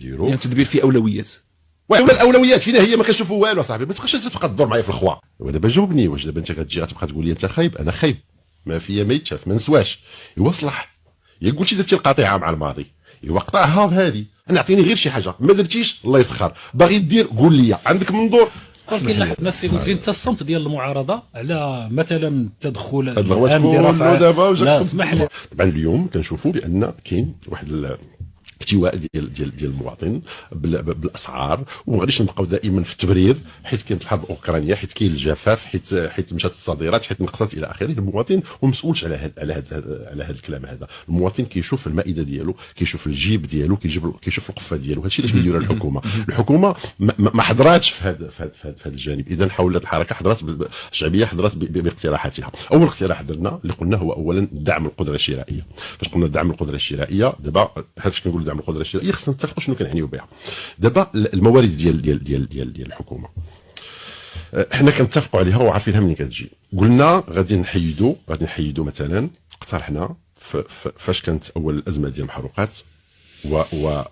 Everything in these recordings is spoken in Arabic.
نديرو يعني التدبير فيه اولويات. ولا الاولويات فينا هي ما كنشوفوا والو صاحبي. ما تبقاش تبقى تدور معايا في الخوا. ودابا جاوبني، واش دابا انت كتجي غتبقى تقول لي انت خايب؟ انا خايب ما فيا ما يتشاف ما نسواش. ايوا صلح يا قلتي درتي القطيعه مع الماضي، ايوا قطعها بهذه. انا اعطيني غير شي حاجه، ما درتيش الله يسخر، باغي دير قول لي عندك منظور. ولكن لاحظ الناس يقول زين حتى الصمت ديال المعارضه على مثلا التدخل الان برفع دابا وجاك الصمت. طبعا اليوم كنشوفوا بان كاين واحد احتواء ديال المواطن بالاسعار، وما غاديش نبقاو دائما في التبرير حيت كاينه الحرب الاوكرانيه، حيت كاين الجفاف، حيت مشات الصادرات، حيت نقصت الى اخره. المواطن هو مسؤولش على هذا الكلام هذا. المواطن كيشوف المائده ديالو، كيشوف الجيب ديالو، كيشوف القفه ديالو. هادشي علاش كيديروا الحكومه ما حضراتش في هذا الجانب. اذا حاولت الحركه حضرت الشعبيه حضرت باقتراحاتها. اول اقتراح درنا اللي قلنا هو اولا دعم القدره الشرائيه. فاش قلنا دعم القدره الشرائيه دابا هادشي كنقول دعم القدره الشرائيه خصنا نتفقوا شنو كنعنيو بها. دابا الموارد ديال الحكومه حنا كنتفقوا عليها وعارفينها منين كتجي. قلنا غادي نحيدوا مثلا، اقترحنا فاش كانت اول الازمه ديال المحروقات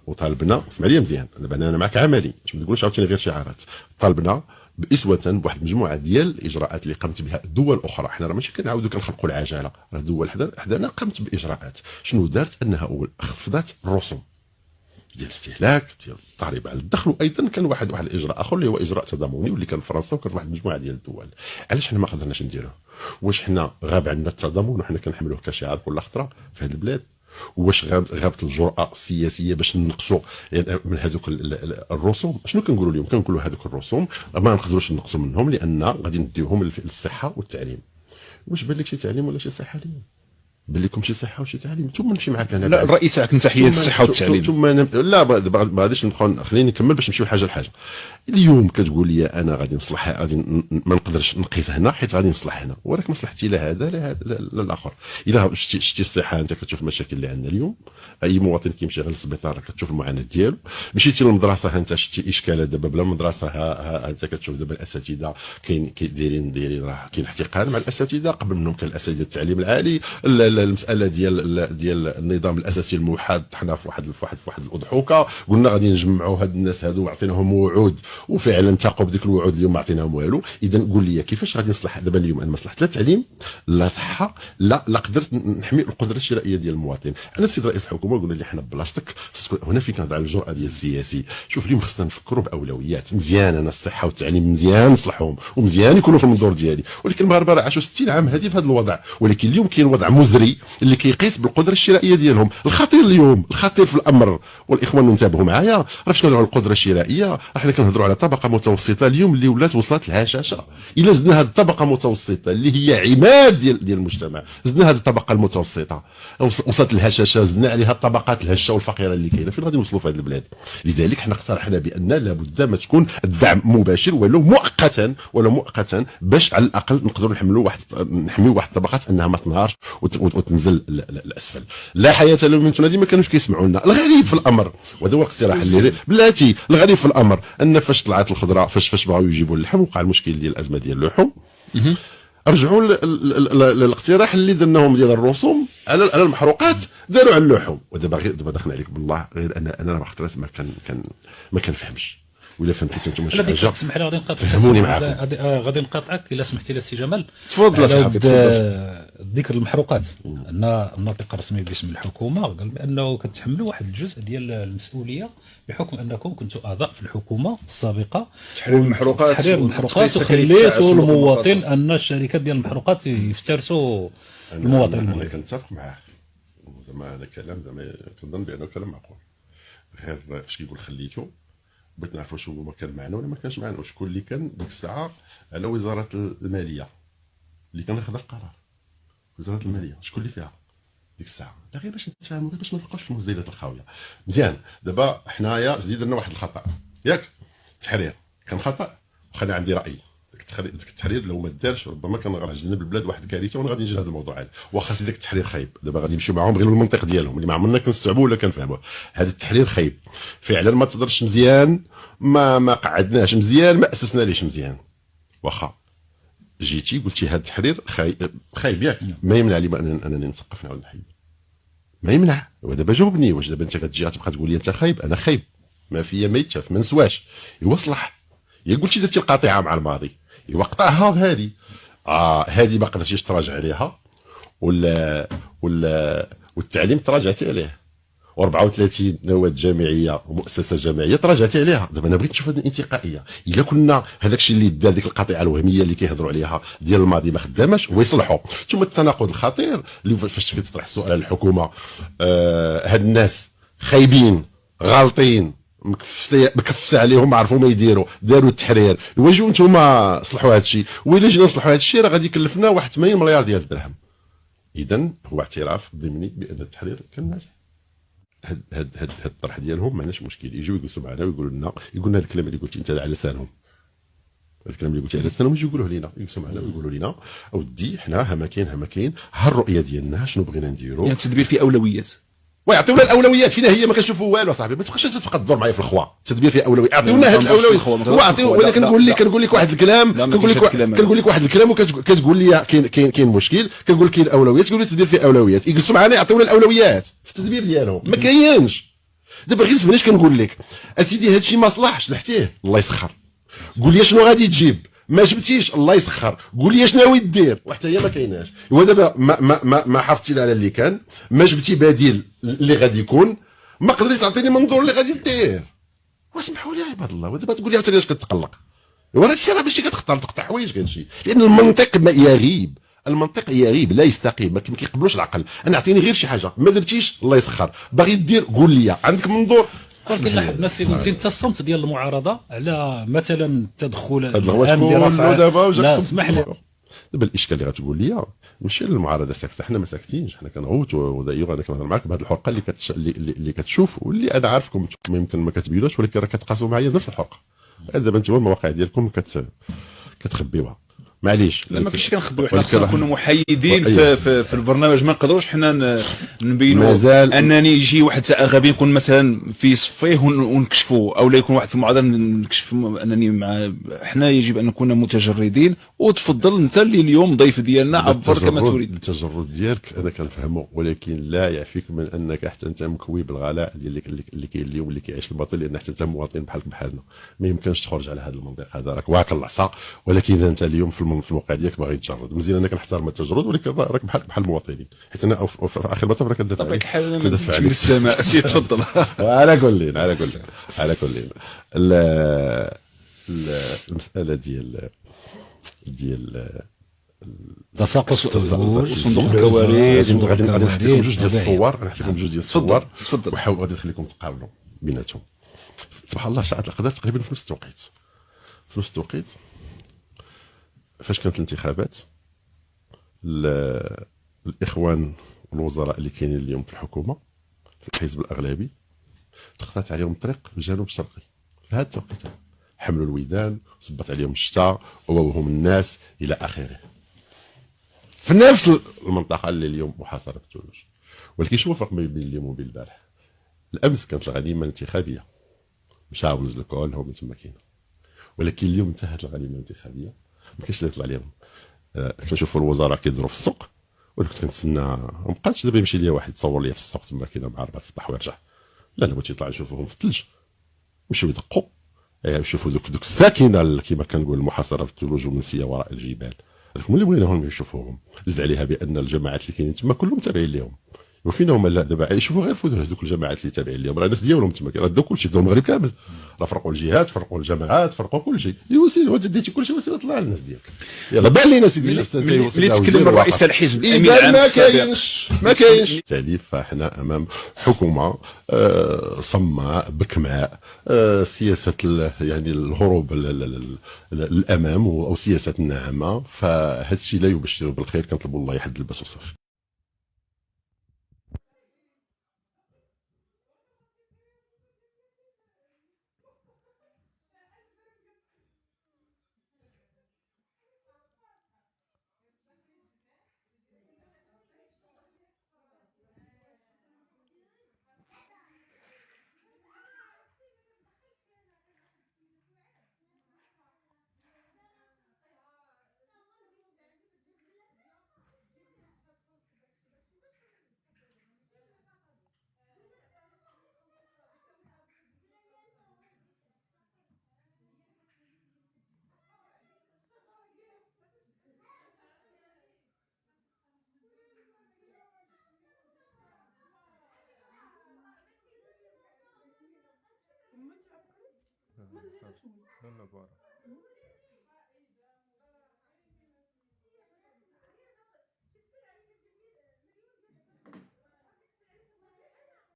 وطالبنا، اسمع لي مزيان انا معك عملي، ما تقولش عاوتاني غير شعارات. طالبنا باسوه بواحد المجموعه ديال الاجراءات اللي قامت بها دول اخرى. حنا راه ماشي كنعاودوا كنخلقوا العجله، راه دول حدانا قامت باجراءات. شنو دارت؟ انها اول خفضت الرسوم ديال الاستهلاك، ديال الضريبه على الدخل، وايضا كان واحد الاجراء اخر اللي هو اجراء تضامني واللي كان في فرنسا وكان واحد المجموعه ديال الدول. علاش حنا ما قدرناش نديروه؟ واش حنا غاب عندنا التضامن وحنا كنحملوه كشعار كل خطره في هذه البلاد؟ واش غابت الجرأه السياسيه باش نقصوا يعني من هذوك الرسوم؟ شنو كنقولوا اليوم؟ كنقولوا هذوك الرسوم ما نقدروش نقصوا منهم لان غادي نديوهم للصحه والتعليم. واش بان لك شي تعليم ولا شي صحه اليوم؟ بان لكم شي صحه وشي تعليم؟ ثم نمشي معاك انا. لا الرئيس تاعك نتا حياد الصحه والتعليم. ثم لا ما غاديش نبقاو، خليني نكمل باش نمشيو لحاجه لحاجه. اليوم كتقول لي انا غادي نصلح، غادي ما نقدرش نقيس هنا حيت غادي نصلح هنا، وراك ما صلحتي لا هذا لا الاخر. الا شتي الصحه انت كتشوف المشاكل اللي عندنا اليوم. اي مواطن كيمشي غير للسبيطار كتشوف المعاناه ديالو. مشيتي للمدرسه انت شتي اشكالات دابا بلا مدرسه. انت كتشوف دابا الاساتذه كاين دايرين راه كاين احتقان مع الاساتذه. قبل منهم كان الاساتذه التعليم العالي. المساله ديال النظام الاساسي الموحد طحنا في واحد الاضحوكه. قلنا غادي نجمعوا هاد الناس هادو وعطيناهم وعود وفعلا تاقوا بديك الوعود. اليوم ما عطيناهم والو. اذا قول لي كيفاش غادي نصلح دابا اليوم؟ انا ما صلحت لا تعليم لا صحه لا قدرت نحمي القدره الشرائيه ديال المواطن. انا السيد رئيس الحكومه قلنا لي حنا بلاصتك هنا فين كنهضر على الجرأه ديال السياسي. شوف اليوم خصنا نفكروا باولويات مزيان. انا الصحه والتعليم مزيان نصلحهم ومزيان يكونوا في المنظور ديالي، ولكن المغاربه راه عاشوا 60 عام هذه في هذا الوضع. ولكن اليوم كاين وضع مزري اللي كيقيس بالقدره الشرائيه ديالهم. الخطير اليوم، الخطير في الامر، والاخوان انتبهوا معايا، راه فاش كنهضروا على القدره الشرائيه راه حنا كنهضروا على طبقه متوسطه اليوم اللي ولات وصلت الهشاشه. الا زدنا هذه الطبقه المتوسطه اللي هي عماد ديال المجتمع، زدنا هذه الطبقه المتوسطه وصلت الهشاشه، زدنا عليها الطبقات الهشه والفقيره اللي كاينه، فين غادي نوصلوا في هذه البلاد؟ لذلك حنا اقترحنا بان لابد ما تكون الدعم مباشر ولو مؤقتا باش على الاقل نقدروا نحميو واحد الطبقات انها ما تنهارش وتنزل الاسفل. لا حياه لمن تنادي. ما كانوش كيسمعوا لنا. الغريب في الامر، وهذا هو الاقتراح اللي بلاتي، الغريب في الامر ان فاش طلعت الخضره، فاش بغاو يجيبوا اللحم وقع المشكل ديال الازمه ديال اللحوم، رجعوا للاقتراح اللي درناهم ديال الرسوم على المحروقات، داروا على اللحوم. ودابا دخلنا عليك بالله، غير انا ما خطرت ما كنفهمش. ولا فهمتي انتم شي حاجه اسمح لي غادي نقاطعك، فهموني معاكم. غادي نقاطعك الا سمحتي لي سي جمال. تفضل صاحبي تفضل. ذكر المحروقات، ان الناطق الرسمي باسم الحكومه قال بانه كتحملوا واحد الجزء ديال المسؤوليه بحكم انكم كنتوا اعضاء في الحكومه السابقه. تحرير المحروقات وخليتوا المواطن ان الشركات ديال المحروقات يفترسوا المواطن. انا كنتفق معاه زعما هذا كلام، زعما كنظن بانه كلام معقول. غير فاش كيقول خليتو، بغيت نعرفوا شو ما كان معنا ولا ما كانش معنا، وشكون اللي كان ديك الساعه على وزاره الماليه اللي كان ياخذ القرار. وزاره الماليه شكون اللي فيها ديك الساعه؟ لا غير باش نتفاهموا، غير باش ما نبقاوش في المزيلات الخاويه. مزيان. دابا حنايا زيد درنا واحد الخطا ياك، التحرير كان خطا، وخلي عندي راي. داك التحرير لو ما دارش ربما كان غادي يجينا بالبلاد واحد الكارثه، وانا غادي نجي لهذا الموضوع هذا. واخا سي داك التحرير خايب، دابا غادي نمشيو معاهم غير بالمنطق ديالهم اللي ما عمرنا كنستوعبوا ولا كنفهموا. هذا التحرير خايب فعلا، ما تقدرش مزيان، ما قعدناش مزيان، ما اسسنا ليش مزيان. واخا جيتي قلتي هذا التحرير خايب ياك، ما يمنع لي انني نسقف نعاود نحيد، ما يمنع. ودابا جاوبني، واش دابا انت كتجي غتبقى تقول لي انت خايب؟ انا خايب ما فيا ما يتشاف ما نسواش ايوا صلح. يا قلت درتي القطيعه مع الماضي ايوا قطعها بهذه. هذه ما قدرتيش تراجع عليها، والتعليم تراجعتي عليه، و34 نواه جامعيه ومؤسسه جامعيه تراجعتي عليها. دابا انا بغيت نشوف هذه الانتقائيه. الا كنا هذاك الشيء اللي دار ديك القطيعه الوهميه اللي كيهضروا عليها ديال الماضي ما خداماش ويصلحوا، ثم التناقض الخطير اللي فاش كتطرح السؤال على الحكومه. هاد الناس خايبين غالطين مكفسه عليهم، ما عرفوا ما يديروا، داروا التحرير، واجوا نتوما صلحوا هذا الشيء. وإلا جينا نصلحوا هذا الشيء راه غادي يكلفنا واحد 80 مليار ديال الدرهم. اذا هو اعتراف ضمني بان التحرير كان ناجح. هاد الطرح ديالهم ما عندناش مشكل، يجوا يجلسوا معنا ويقولوا لنا هذا الكلام اللي قلتي انت على لسانهم، الكلام اللي قلتي على لسانهم يجوا يقولوه لنا، يجلسوا معنا ويقولوا لنا اودي حنا ها ما كاين ها الرؤيه ديالنا شنو بغينا نديروا. يعني التدبير فيه اولويات، ويعطيونا الاولويات فينا هي ما كنشوفوا والو صاحبي. ما تبقاش تبقى تدور معايا في الخوا. التدبير فيه اولويات، اعطيونا هذه الاولويات. وانا كنقول لك واحد الكلام، كنقول لك واحد الكلام وكتقول لي كاين مشكل، كنقول لك كاين اولويات، تقول لي التدبير فيه اولويات. يجلسوا معنا يعطيونا الاولويات في التدبير ديالهم، ما كاينش. دابا غير فاش كنقول لك اسيدي هذا الشيء ما صلحش لحتيه الله يسخر، قول لي شنو غادي تجيب، ما جبتيش الله يسخر، قول لي شنو ناوي دير، وحتى هي ما كايناش. هو دابا ما حافظتي على اللي كان، ما جبتي بديل اللي غادي يكون، ما قدرتيش تعطيني منظور اللي غادي دير. واسمحوا لي يا عباد الله، ودابا تقول لي عاوتاني واش كتقلق. وهذا الشيء راه ماشي كتختار تقطع حوايج كاين شيء، لان المنطق ما يغيب، المنطق يغيب لا يستقيم، ما كيقبلوش العقل. انا اعطيني غير شي حاجه ما درتيش الله يسخر، باغي دير قول لي عندك منظور. كاين واحد الناس يقول زين انت الصمت ديال المعارضه على مثلا التدخل الان لرفع دابا وجاك اسمح لي. دابا الاشكال اللي غتقول لي ماشي المعارضه ساكته، حنا ما ساكتينش، حنا كنغوتوا. ودايوغ انا كنهضر معاك بهذه الحرقه اللي كتشوف واللي انا عارفكم يمكن ما كتبينوش، ولكن راه كتقاسوا معايا نفس الحرقه. دابا انتم المواقع ديالكم كتخبيوها، معليش. لا ما كاينش كنخبيو، حنا خصنا نكونوا محايدين في البرنامج. ما نقدروش حنا نبينوا انني يجي واحد غبي يكون مثلا في صفيه ونكشفوه، او لا يكون واحد في المعارضه نكشف انني مع. حنا يجب ان نكون متجردين. وتفضل انت اللي اليوم ضيف ديالنا، عبر كما تريد. التجرد ديالك انا كنفهمه، ولكن لا يعفيك من انك حتى انت مكوي بالغلاء ديال اللي كاين اليوم، اللي كيعيش الباطل، لان حتى انت مواطن بحالنا. ما يمكنش تخرج على هذا المنطق هذا، راك واكل العصا. ولكن انت اليوم في الموقع ديالك باغي تجرد. مزيان انا كنحترم التجرد، ولكن راك بحال المواطنين، حيت انا في اخر مطاف راك كدافع عليك. طبعا كدافع عليك السماء. سي تفضل. على كل المساله ديال تساقط صندوق الكوارث. غادي نحط لكم جوج ديال الصور، تفضل. وغادي نخليكم تقارنوا بيناتهم. سبحان الله شاءت القدر تقريبا في نفس التوقيت فاش كانت الانتخابات، الاخوان والوزراء اللي كاينين اليوم في الحكومه في الحزب الاغلبي تقطعت عليهم الطريق في الجنوب الشرقي في هذا التوقيت. حملوا الودان، صبت عليهم الشتاء، وبوهم الناس الى اخره، في نفس المنطقه اللي اليوم محاصره الثلوج. ولكن شنو الفرق بين اليوم وبين البارح؟ الامس كانت الغنيمه الانتخابيه، مشاو نزلوا كلهم تما كاين. ولكن اليوم انتهت الغنيمه الانتخابيه، ما كاينش اللي يطلع لهم. كنشوفوا الوزراء كيدوروا في السوق، ولكن كنت كنتسنى ما بقاتش دابا يمشي ليا واحد يتصور ليا في السوق تما كاينه مع 4 الصباح ويرجع. لا انا بغيت يطلع نشوفوهم في الثلج، يمشيو يدقوا يشوفوا دوك الساكنه كما كنقول المحاصره في الثلوج ومنسيه وراء الجبال. هذوك اللي بغيناهم نشوفوهم. زد عليها بان الجماعات اللي كاينين تما كلهم تابعين لهم، وفينا هما لا دابا يشوفوا غير فوت هذوك الجماعات اللي تابعين لهم، راه الناس ديالهم تما راه داو كلشي، داو المغرب كامل، راه فرقوا الجهات، فرقوا الجماعات، فرقوا كلشي. وسيله وانت ديتي كلشي وسيله طلع للناس ديالك. يلا بان لينا سيدي اللي تكلم الرئيس الحزب الامين العام السابق ما كاينش بالتالي. فاحنا امام حكومه صماء بكماء، سياسه يعني الهروب للامام او سياسه ناعمه. فهذا الشيء لا يبشر بالخير، كنطلبوا الله يحد الباس والصافي. ما نزيدكش نقول. لا لا بارك